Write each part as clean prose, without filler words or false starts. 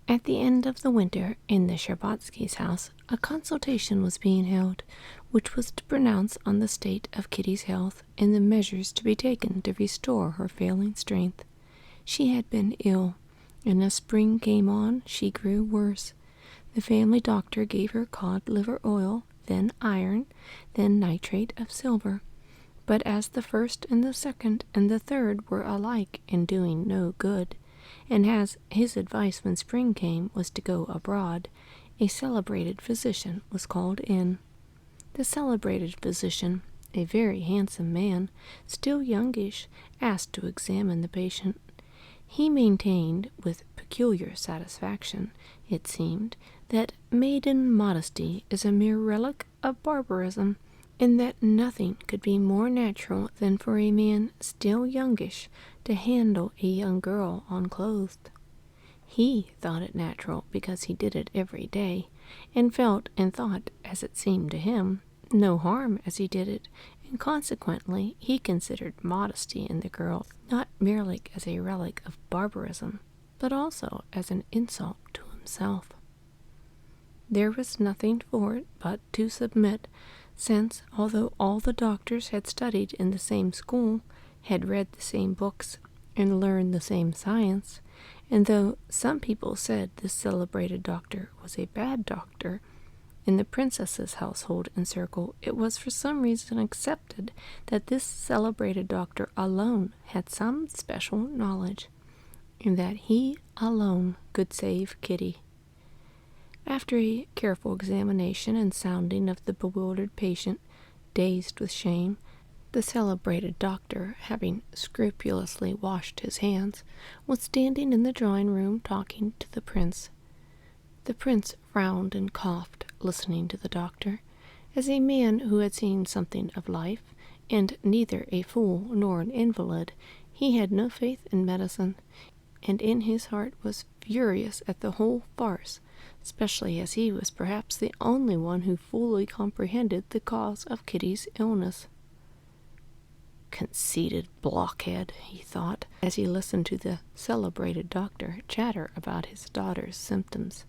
At the end of the winter, in the Sherbatsky's house, a consultation was being held, which was to pronounce on the state of Kitty's health and the measures to be taken to restore her failing strength. She had been ill, and as spring came on, she grew worse. The family doctor gave her cod liver oil, then iron, then nitrate of silver. But as the first and the second and the third were alike in doing no good, and as his advice when spring came was to go abroad, a celebrated physician was called in. The celebrated physician, a very handsome man, still youngish, asked to examine the patient. He maintained, with peculiar satisfaction, it seemed, that maiden modesty is a mere relic of barbarism, and that nothing could be more natural than for a man still youngish to handle a young girl unclothed. He thought it natural because he did it every day, and felt and thought, as it seemed to him, no harm as he did it, and consequently he considered modesty in the girl not merely as a relic of barbarism, but also as an insult to himself. There was nothing for it but to submit, since, although all the doctors had studied in the same school, had read the same books, and learned the same science, and though some people said this celebrated doctor was a bad doctor, in the princess's household and circle it was for some reason accepted that this celebrated doctor alone had some special knowledge, and that he alone could save Kitty. After a careful examination and sounding of the bewildered patient, dazed with shame, the celebrated doctor, having scrupulously washed his hands, was standing in the drawing-room talking to the prince. The prince frowned and coughed, listening to the doctor, as a man who had seen something of life, and neither a fool nor an invalid. He had no faith in medicine, and in his heart was furious at the whole farce, especially as he was perhaps the only one who fully comprehended the cause of Kitty's illness. Conceited blockhead, he thought, as he listened to the celebrated doctor chatter about his daughter's symptoms.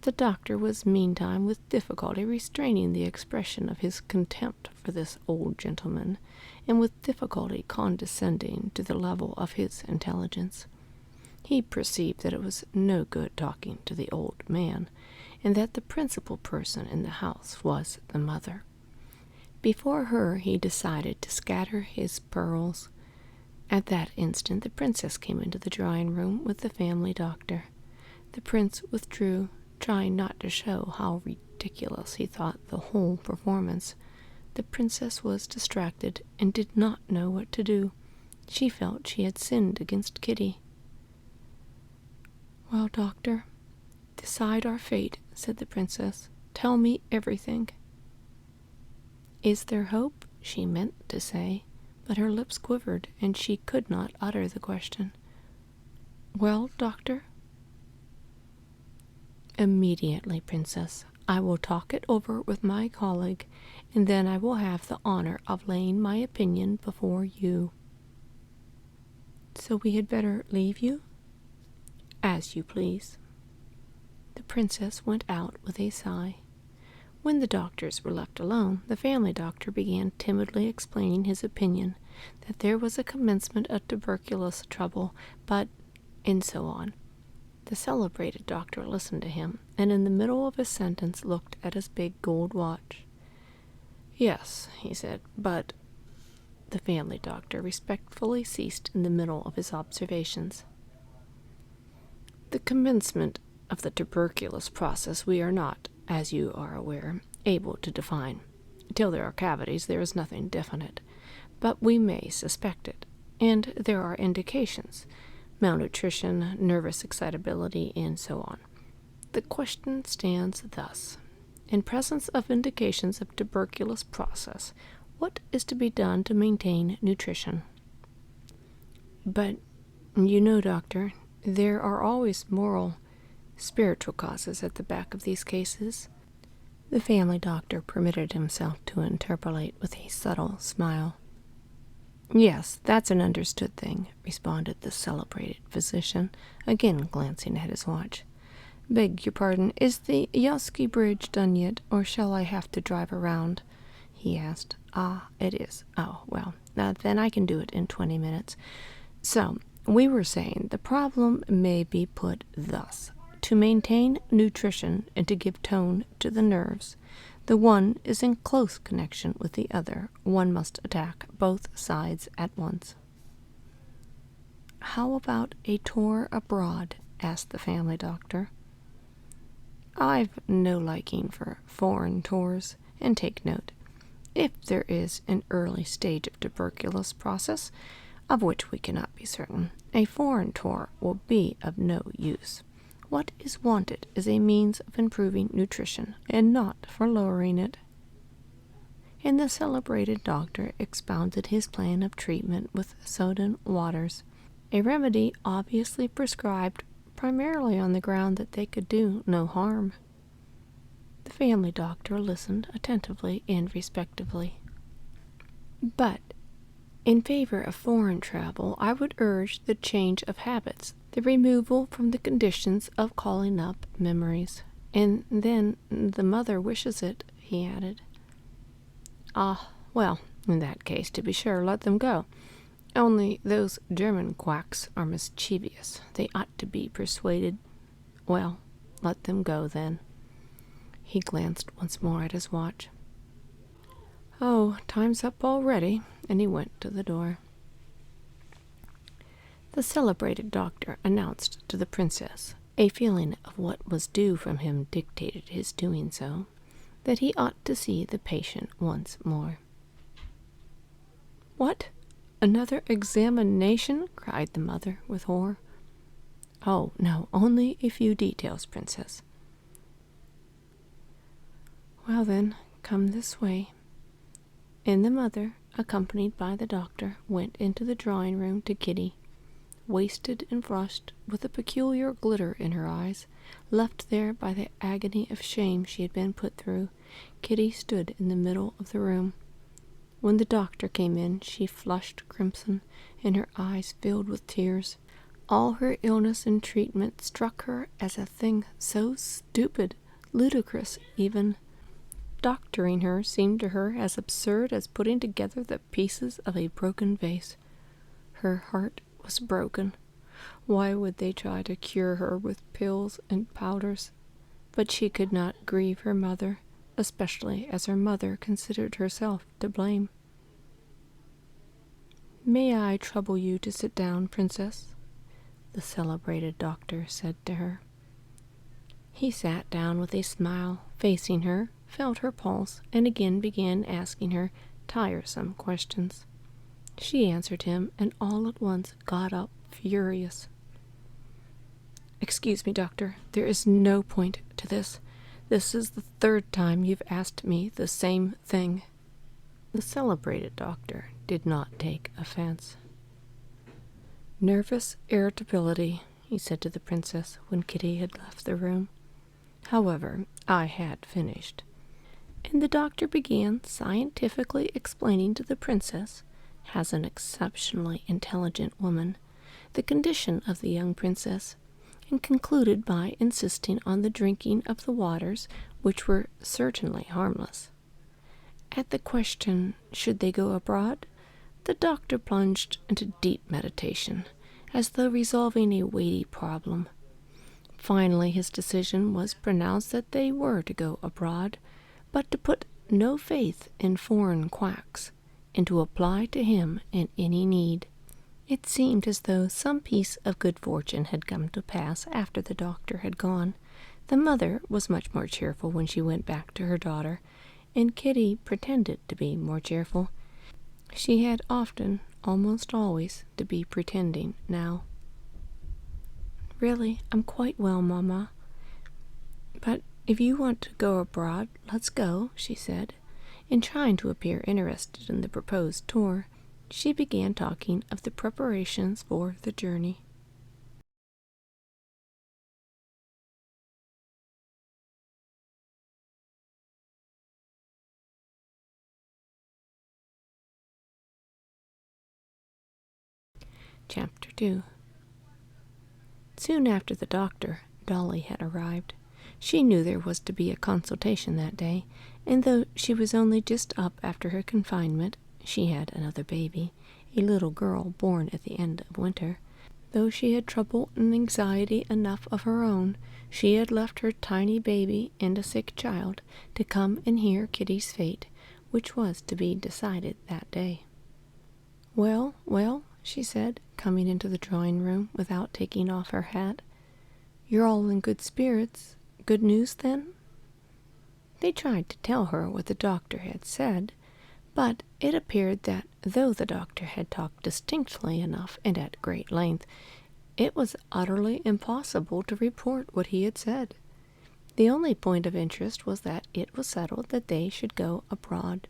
The doctor was meantime with difficulty restraining the expression of his contempt for this old gentleman, and with difficulty condescending to the level of his intelligence. He perceived that it was no good talking to the old man, and that the principal person in the house was the mother. Before her he decided to scatter his pearls. At that instant the princess came into the drawing-room with the family doctor. The prince withdrew, trying not to show how ridiculous he thought the whole performance. The princess was distracted and did not know what to do. She felt she had sinned against Kitty. "Well, doctor, decide our fate," said the princess. "Tell me everything." "Is there hope?" she meant to say, but her lips quivered, and she could not utter the question. "Well, doctor?" "Immediately, princess. I will talk it over with my colleague, and then I will have the honor of laying my opinion before you." "So we had better leave you?" "As you please." The princess went out with a sigh. When the doctors were left alone, the family doctor began timidly explaining his opinion, that there was a commencement of tuberculous trouble, but, and so on. The celebrated doctor listened to him, and in the middle of his sentence looked at his big gold watch. "Yes," he said, "but—" The family doctor respectfully ceased in the middle of his observations. "The commencement of the tuberculous process we are not, as you are aware, able to define. Till there are cavities, there is nothing definite, but we may suspect it, and there are indications, malnutrition, nervous excitability, and so on. The question stands thus. In presence of indications of tuberculous process, what is to be done to maintain nutrition?" "But, you know, doctor, there are always moral, spiritual causes at the back of these cases." The family doctor permitted himself to interpolate with a subtle smile. "Yes, that's an understood thing," responded the celebrated physician, again glancing at his watch. Beg your pardon, is the Yoski Bridge done yet, or shall I have to drive around? He asked. Ah, it is. Oh, well, then I can do it in 20 minutes. So, we were saying the problem may be put thus. To maintain nutrition and to give tone to the nerves, the one is in close connection with the other. One must attack both sides at once. How about a tour abroad? Asked the family doctor. I've no liking for foreign tours, and take note, if there is an early stage of tuberculosis process, of which we cannot be certain, a foreign tour will be of no use. What is wanted is a means of improving nutrition, and not for lowering it. And the celebrated doctor expounded his plan of treatment with soda waters, a remedy obviously prescribed primarily on the ground that they could do no harm. The family doctor listened attentively and respectfully. But in favor of foreign travel, I would urge the change of habits, the removal from the conditions of calling up memories. And then the mother wishes it, he added. Ah, well, in that case, to be sure, let them go. Only those German quacks are mischievous. They ought to be persuaded. Well, let them go, then. He glanced once more at his watch. Oh, time's up already, and he went to the door. The celebrated doctor announced to the princess, a feeling of what was due from him dictated his doing so, that he ought to see the patient once more. What? Another examination? Cried the mother with horror. Oh, no, only a few details, princess. Well then, come this way. And the mother, accompanied by the doctor, went into the drawing-room to Kitty. Wasted and flushed, with a peculiar glitter in her eyes, left there by the agony of shame she had been put through, Kitty stood in the middle of the room. When the doctor came in, she flushed crimson, and her eyes filled with tears. All her illness and treatment struck her as a thing so stupid, ludicrous even. Doctoring her seemed to her as absurd as putting together the pieces of a broken vase. Her heart was broken. Why would they try to cure her with pills and powders? But she could not grieve her mother, especially as her mother considered herself to blame. May I trouble you to sit down, princess? The celebrated doctor said to her. He sat down with a smile, facing her, felt her pulse, and again began asking her tiresome questions. She answered him, and all at once got up, furious. Excuse me, doctor, there is no point to this. This is the third time you've asked me the same thing. The celebrated doctor did not take offense. Nervous irritability, he said to the princess when Kitty had left the room. However, I had finished. And the doctor began scientifically explaining to the princess, as an exceptionally intelligent woman, the condition of the young princess, and concluded by insisting on the drinking of the waters, which were certainly harmless. At the question, should they go abroad, the doctor plunged into deep meditation, as though resolving a weighty problem. Finally, his decision was pronounced that they were to go abroad, but to put no faith in foreign quacks, and to apply to him in any need. It seemed as though some piece of good fortune had come to pass after the doctor had gone. The mother was much more cheerful when she went back to her daughter, and Kitty pretended to be more cheerful. She had often, almost always, to be pretending now. Really, I'm quite well, Mamma. But if you want to go abroad, let's go, she said. And trying to appear interested in the proposed tour, she began talking of the preparations for the journey. Chapter 2. Soon after the doctor, Dolly had arrived. She knew there was to be a consultation that day, and though she was only just up after her confinement, she had another baby, a little girl born at the end of winter. Though she had trouble and anxiety enough of her own, she had left her tiny baby and a sick child to come and hear Kitty's fate, which was to be decided that day. "Well, well," she said, coming into the drawing-room without taking off her hat. "You're all in good spirits. Good news, then?" They tried to tell her what the doctor had said, but it appeared that, though the doctor had talked distinctly enough and at great length, it was utterly impossible to report what he had said. The only point of interest was that it was settled that they should go abroad.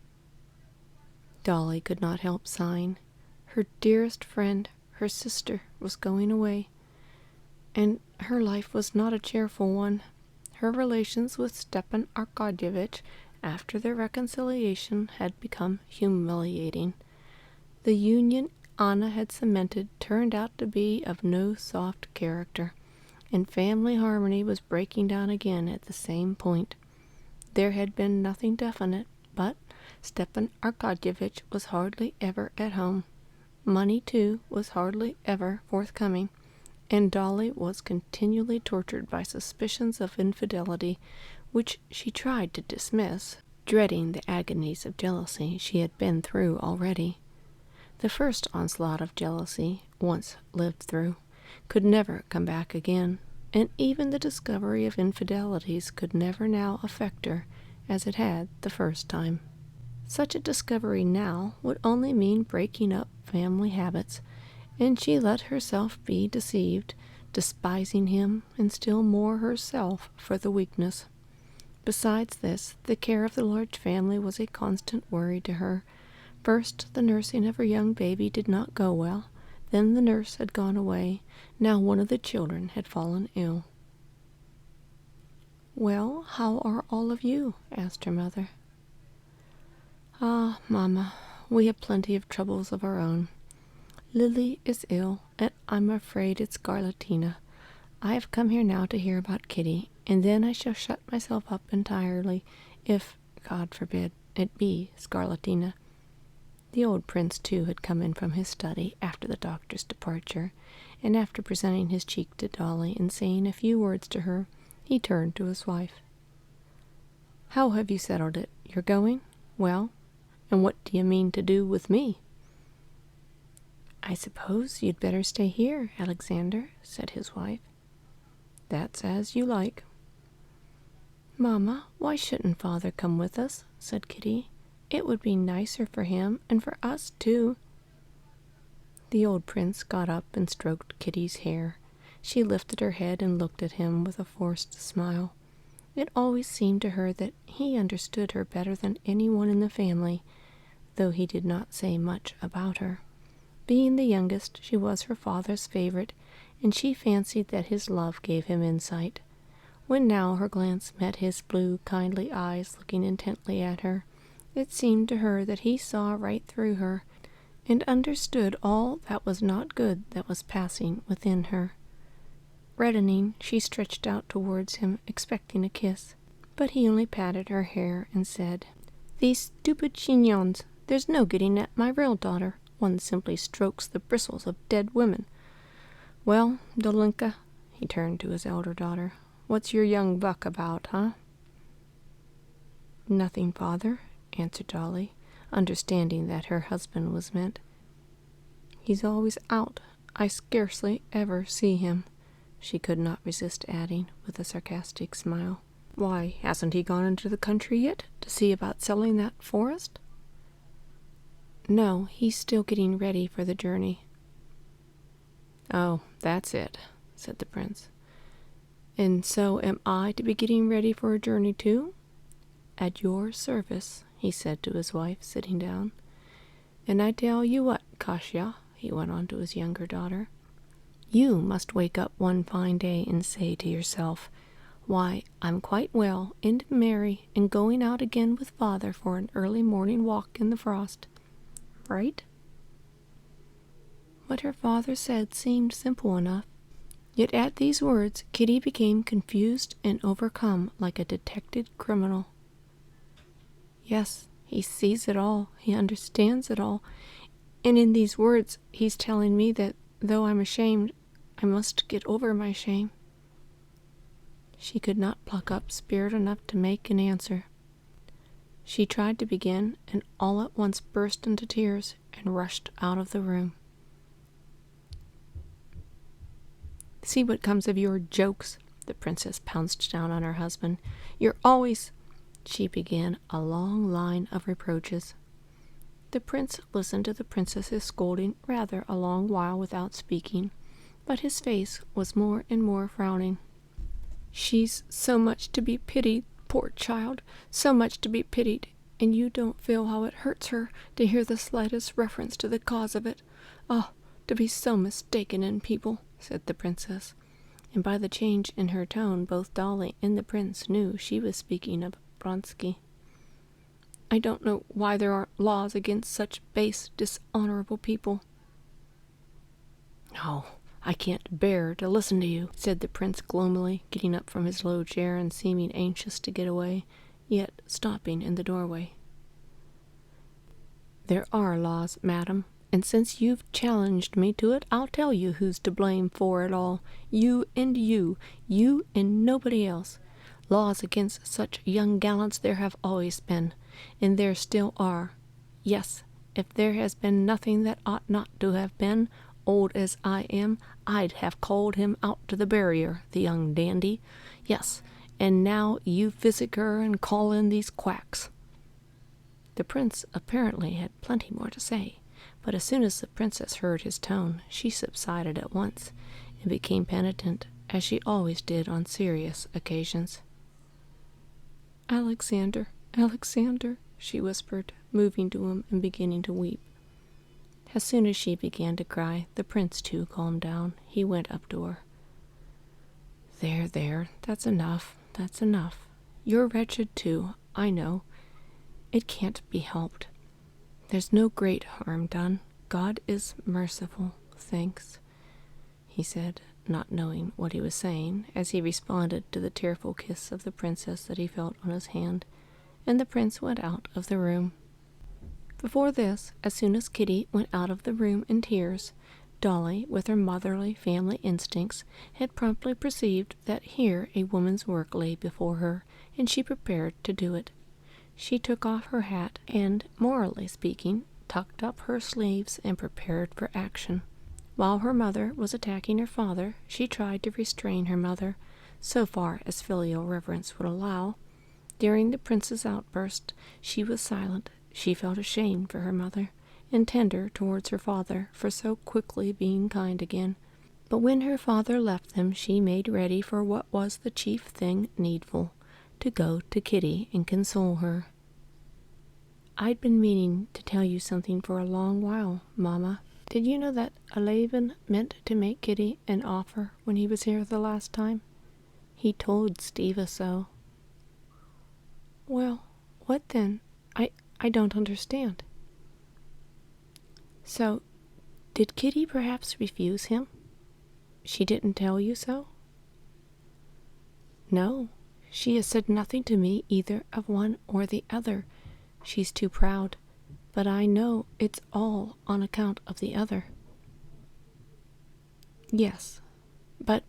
Dolly could not help sighing. Her dearest friend, her sister, was going away, and her life was not a cheerful one. Her relations with Stepan Arkadyevitch after their reconciliation had become humiliating. The union Anna had cemented turned out to be of no soft character, and family harmony was breaking down again at the same point. There had been nothing definite, but Stepan Arkadyevitch was hardly ever at home. Money, too, was hardly ever forthcoming, and Dolly was continually tortured by suspicions of infidelity, which she tried to dismiss, dreading the agonies of jealousy she had been through already. The first onslaught of jealousy, once lived through, could never come back again, and even the discovery of infidelities could never now affect her as it had the first time. Such a discovery now would only mean breaking up family habits, and she let herself be deceived, despising him and still more herself for the weakness. Besides this, the care of the large family was a constant worry to her. First, the nursing of her young baby did not go well. Then the nurse had gone away. Now one of the children had fallen ill. "Well, how are all of you?" asked her mother. "Ah, Mamma, we have plenty of troubles of our own. Lily is ill, and I'm afraid it's scarlatina. I have come here now to hear about Kitty, and then I shall shut myself up entirely, if, God forbid, it be scarlatina." The old prince, too, had come in from his study after the doctor's departure, and after presenting his cheek to Dolly and saying a few words to her, he turned to his wife. "How have you settled it? You're going? Well, and what do you mean to do with me?" "I suppose you'd better stay here, Alexander," said his wife. "That's as you like." "Mamma, why shouldn't Father come with us?" said Kitty. "It would be nicer for him, and for us, too." The old prince got up and stroked Kitty's hair. She lifted her head and looked at him with a forced smile. It always seemed to her that he understood her better than anyone in the family, though he did not say much about her. Being the youngest, she was her father's favorite, and she fancied that his love gave him insight. When now her glance met his blue, kindly eyes looking intently at her, it seemed to her that he saw right through her, and understood all that was not good that was passing within her. Reddening, she stretched out towards him, expecting a kiss, but he only patted her hair and said, "These stupid chignons, there's no getting at my real daughter. One simply strokes the bristles of dead women. Well, Dolinka," he turned to his elder daughter, "what's your young buck about, huh?" "Nothing, Father," answered Dolly, understanding that her husband was meant. "He's always out. I scarcely ever see him," she could not resist adding, with a sarcastic smile. "Why, hasn't he gone into the country yet, to see about selling that forest?" "No, he's still getting ready for the journey." "Oh, that's it," said the prince. "And so am I to be getting ready for a journey too?" "At your service," he said to his wife, sitting down. "And I tell you what, Kasia," he went on to his younger daughter, "you must wake up one fine day and say to yourself, 'Why, I'm quite well and merry and going out again with Father for an early morning walk in the frost.' Right?" What her father said seemed simple enough. Yet at these words Kitty became confused and overcome like a detected criminal. Yes, he sees it all, he understands it all, and in these words he's telling me that though I'm ashamed, I must get over my shame. She could not pluck up spirit enough to make an answer. She tried to begin, and all at once burst into tears and rushed out of the room. "See what comes of your jokes," the princess pounced down on her husband. "You're always—" She began a long line of reproaches. The prince listened to the princess's scolding rather a long while without speaking, but his face was more and more frowning. "She's so much to be pitied, poor child, so much to be pitied, and you don't feel how it hurts her to hear the slightest reference to the cause of it. Oh, to be so mistaken in people," said the princess, and by the change in her tone both Dolly and the prince knew she was speaking of Vronsky. "I don't know why there aren't laws against such base, dishonorable people." "Oh, I can't bear to listen to you," said the prince gloomily, getting up from his low chair and seeming anxious to get away, yet stopping in the doorway. "There are laws, madam, and since you've challenged me to it, I'll tell you who's to blame for it all. You and nobody else. Laws against such young gallants there have always been, and there still are. Yes, if there has been nothing that ought not to have been, old as I am, I'd have called him out to the barrier, the young dandy. Yes, and now you physic her and call in these quacks." The prince apparently had plenty more to say, but as soon as the princess heard his tone, she subsided at once, and became penitent, as she always did on serious occasions. "Alexander, Alexander," she whispered, moving to him and beginning to weep. As soon as she began to cry, the prince too calmed down. He went up to her. There, that's enough, that's enough. You're wretched too, I know. It can't be helped. There's no great harm done. God is merciful, thanks," he said, not knowing what he was saying, as he responded to the tearful kiss of the princess that he felt on his hand, and the prince went out of the room. Before this, as soon as Kitty went out of the room in tears, Dolly, with her motherly family instincts, had promptly perceived that here a woman's work lay before her, and she prepared to do it. She took off her hat and, morally speaking, tucked up her sleeves and prepared for action. While her mother was attacking her father, she tried to restrain her mother, so far as filial reverence would allow. During the prince's outburst, she was silent. She felt ashamed for her mother, and tender towards her father for so quickly being kind again. But when her father left them, she made ready for what was the chief thing needful, to go to Kitty and console her. "I'd been meaning to tell you something for a long while, Mamma. Did you know that Alevin meant to make Kitty an offer when he was here the last time? He told Stiva so." "Well, what then? I don't understand." "So, did Kitty perhaps refuse him? She didn't tell you so?" "No, she has said nothing to me either of one or the other. She's too proud, but I know it's all on account of the other." "Yes, but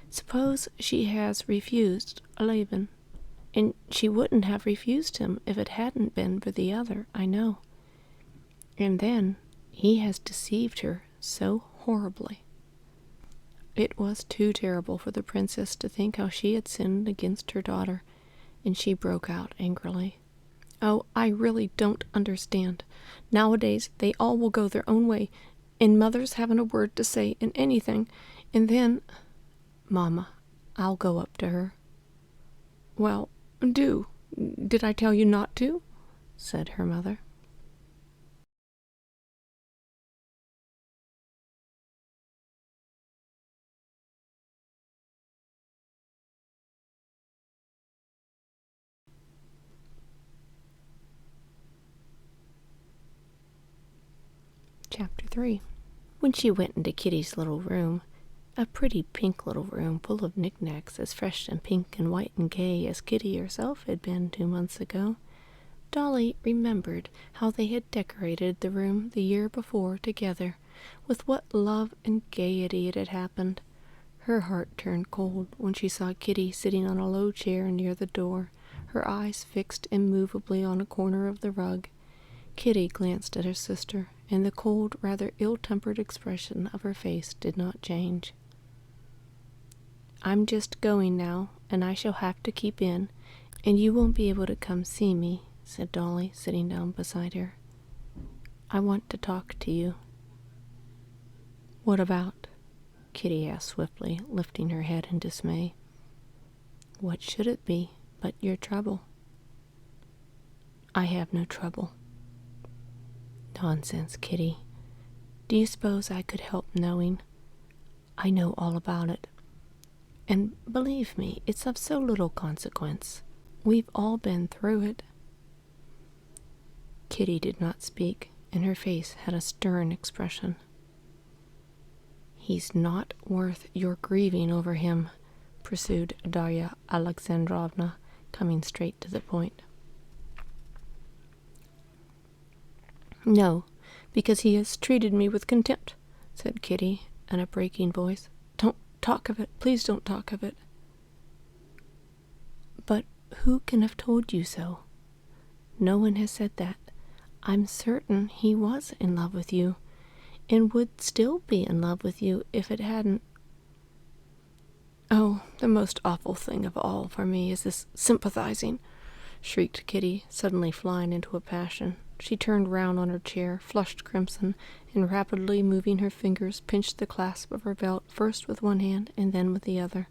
suppose she has refused Alevin, and she wouldn't have refused him if it hadn't been for the other, I know. And then he has deceived her so horribly." It was too terrible for the princess to think how she had sinned against her daughter, and she broke out angrily. "Oh, I really don't understand. Nowadays they all will go their own way, and mother's haven't a word to say in anything, and then—" "Mamma, I'll go up to her." "Well, do. Did I tell you not to?" said her mother. Chapter 3. When she went into Kitty's little room, A pretty pink little room full of knickknacks as fresh and pink and white and gay as Kitty herself had been 2 months ago. Dolly remembered how they had decorated the room the year before together, with what love and gaiety it had happened. Her heart turned cold when she saw Kitty sitting on a low chair near the door, her eyes fixed immovably on a corner of the rug. Kitty glanced at her sister, and the cold, rather ill-tempered expression of her face did not change. "I'm just going now, and I shall have to keep in, and you won't be able to come see me," said Dolly, sitting down beside her. "I want to talk to you." "What about?" Kitty asked swiftly, lifting her head in dismay. "What should it be but your trouble?" "I have no trouble." "Nonsense, Kitty. Do you suppose I could help knowing? I know all about it. And believe me, it's of so little consequence. We've all been through it." Kitty did not speak, and her face had a stern expression. "He's not worth your grieving over him," pursued Darya Alexandrovna, coming straight to the point. "No, because he has treated me with contempt," said Kitty in a breaking voice. "Don't talk of it. Please don't talk of it." "But who can have told you so? No one has said that. I'm certain he was in love with you, and would still be in love with you if it hadn't. Oh, the most awful thing of all for me is this sympathizing," shrieked Kitty, suddenly flying into a passion. She turned round on her chair, flushed crimson, and rapidly moving her fingers, pinched the clasp of her belt first with one hand and then with the other.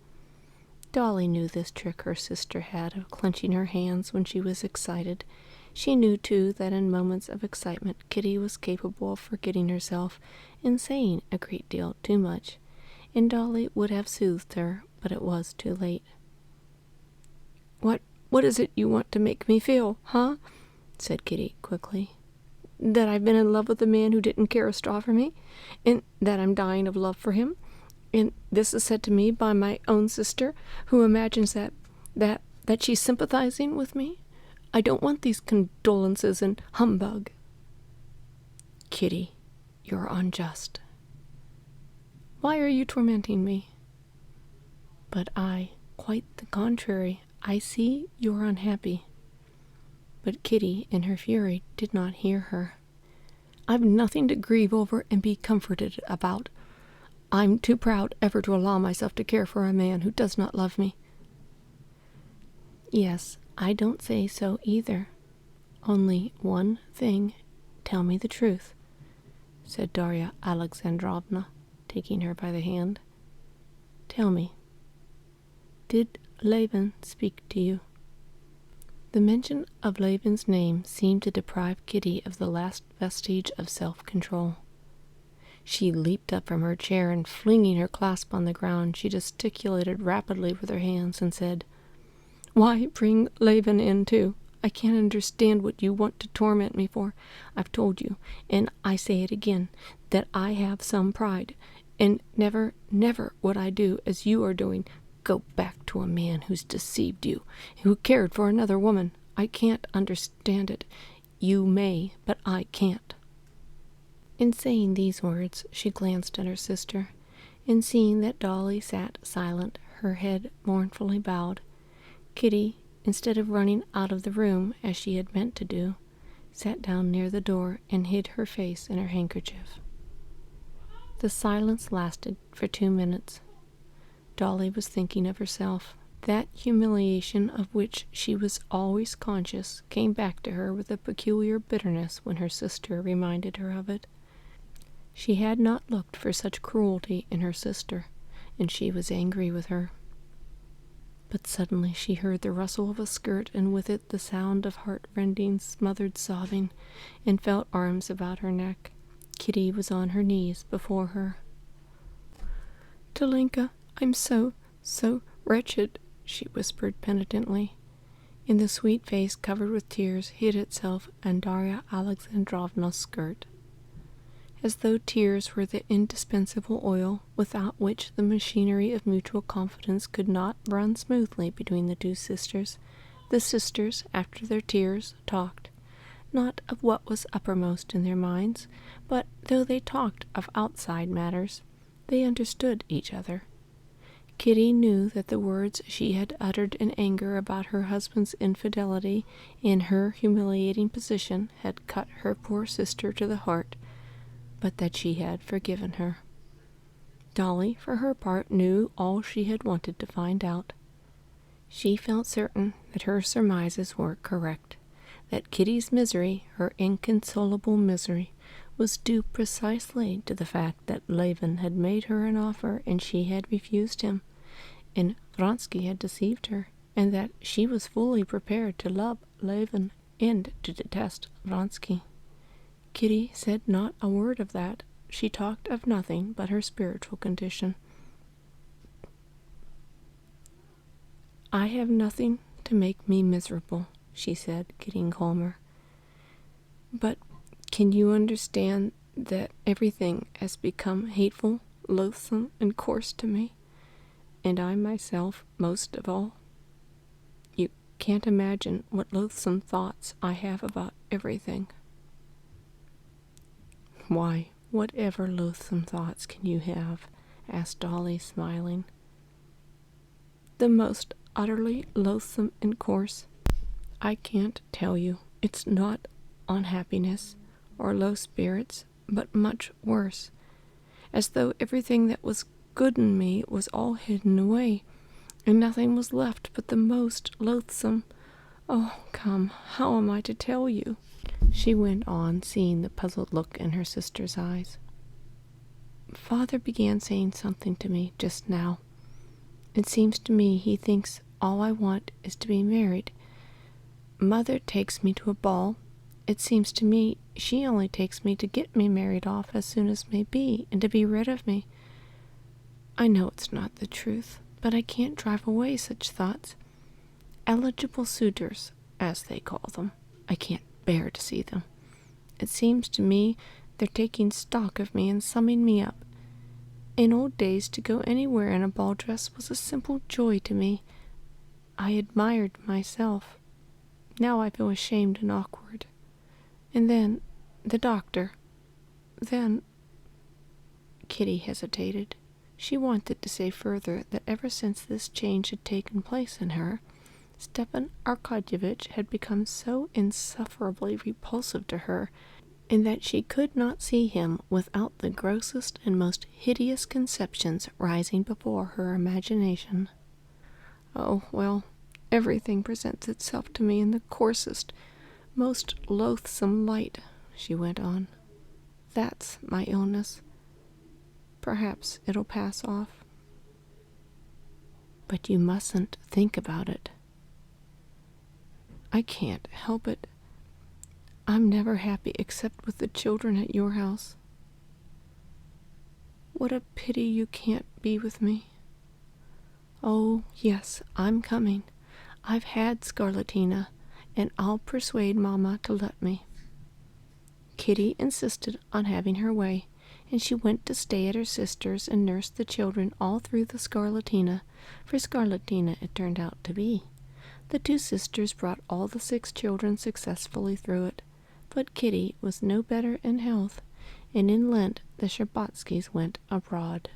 Dolly knew this trick her sister had of clenching her hands when she was excited. She knew, too, that in moments of excitement Kitty was capable of forgetting herself and saying a great deal too much, and Dolly would have soothed her, but it was too late. What is it you want to make me feel, huh?" said Kitty quickly. "That I've been in love with a man who didn't care a straw for me, and that I'm dying of love for him, and this is said to me by my own sister, who imagines that she's sympathizing with me? I don't want these condolences and humbug." "Kitty, you're unjust." "Why are you tormenting me?" "But quite the contrary. I see you're unhappy." But Kitty, in her fury, did not hear her. "I've nothing to grieve over and be comforted about. I'm too proud ever to allow myself to care for a man who does not love me." "Yes, I don't say so either. Only one thing. Tell me the truth," said Darya Alexandrovna, taking her by the hand. "Tell me, did Levin speak to you?" The mention of Levin's name seemed to deprive Kitty of the last vestige of self-control. She leaped up from her chair, and flinging her clasp on the ground, she gesticulated rapidly with her hands and said, "Why bring Levin in, too? I can't understand what you want to torment me for. I've told you, and I say it again, that I have some pride, and never, never would I do as you are doing, go back to a man who's deceived you, who cared for another woman. I can't understand it. You may, but I can't." In saying these words, she glanced at her sister, and seeing that Dolly sat silent, her head mournfully bowed, Kitty, instead of running out of the room as she had meant to do, sat down near the door and hid her face in her handkerchief. The silence lasted for 2 minutes. Dolly was thinking of herself. That humiliation of which she was always conscious came back to her with a peculiar bitterness when her sister reminded her of it. She had not looked for such cruelty in her sister, and she was angry with her. But suddenly she heard the rustle of a skirt, and with it the sound of heart-rending, smothered sobbing, and felt arms about her neck. Kitty was on her knees before her. "Dolinka, I'm so wretched," she whispered penitently, and the sweet face covered with tears hid itself in Darya Alexandrovna's skirt. as though tears were the indispensable oil without which the machinery of mutual confidence could not run smoothly between the two sisters. The sisters, after their tears, talked, not of what was uppermost in their minds, but though they talked of outside matters, they understood each other. Kitty knew that the words she had uttered in anger about her husband's infidelity and her humiliating position had cut her poor sister to the heart, but that she had forgiven her. Dolly, for her part, knew all she had wanted to find out. She felt certain that her surmises were correct, that Kitty's misery, her inconsolable misery, was due precisely to the fact that Levin had made her an offer and she had refused him, and Vronsky had deceived her, and that she was fully prepared to love Levin and to detest Vronsky. Kitty said not a word of that. She talked of nothing but her spiritual condition. "I have nothing to make me miserable," she said, getting calmer. "But can you understand that everything has become hateful, loathsome, and coarse to me, and I myself most of all? You can't imagine what loathsome thoughts I have about everything." "Why, whatever loathsome thoughts can you have?" asked Dolly, smiling. "The most utterly loathsome and coarse. I can't tell you. It's not unhappiness or low spirits, but much worse, as though everything that was good in me was all hidden away, and nothing was left but the most loathsome. Oh, come, how am I to tell you?" she went on, seeing the puzzled look in her sister's eyes. "Father began saying something to me just now. It seems to me he thinks all I want is to be married. Mother takes me to a ball. It seems to me she only takes me to get me married off as soon as may be, and to be rid of me. I know it's not the truth, but I can't drive away such thoughts. Eligible suitors, as they call them. I can't bear to see them. It seems to me they're taking stock of me and summing me up. In old days, to go anywhere in a ball dress was a simple joy to me. I admired myself. Now I feel ashamed and awkward. And then, the doctor. Then—" Kitty hesitated. She wanted to say further that ever since this change had taken place in her, Stepan Arkadyevitch had become so insufferably repulsive to her, and that she could not see him without the grossest and most hideous conceptions rising before her imagination. "Oh, well, everything presents itself to me in the coarsest, most loathsome light," she went on. "That's my illness. Perhaps it'll pass off." "But you mustn't think about it." "I can't help it. I'm never happy except with the children at your house. What a pity you can't be with me. Oh, yes, I'm coming. I've had scarlatina, and I'll persuade Mamma to let me." Kitty insisted on having her way, and she went to stay at her sister's and nursed the children all through the scarlatina, for scarlatina it turned out to be. The two sisters brought all the 6 children successfully through it, but Kitty was no better in health, and in Lent the Sherbatskys went abroad.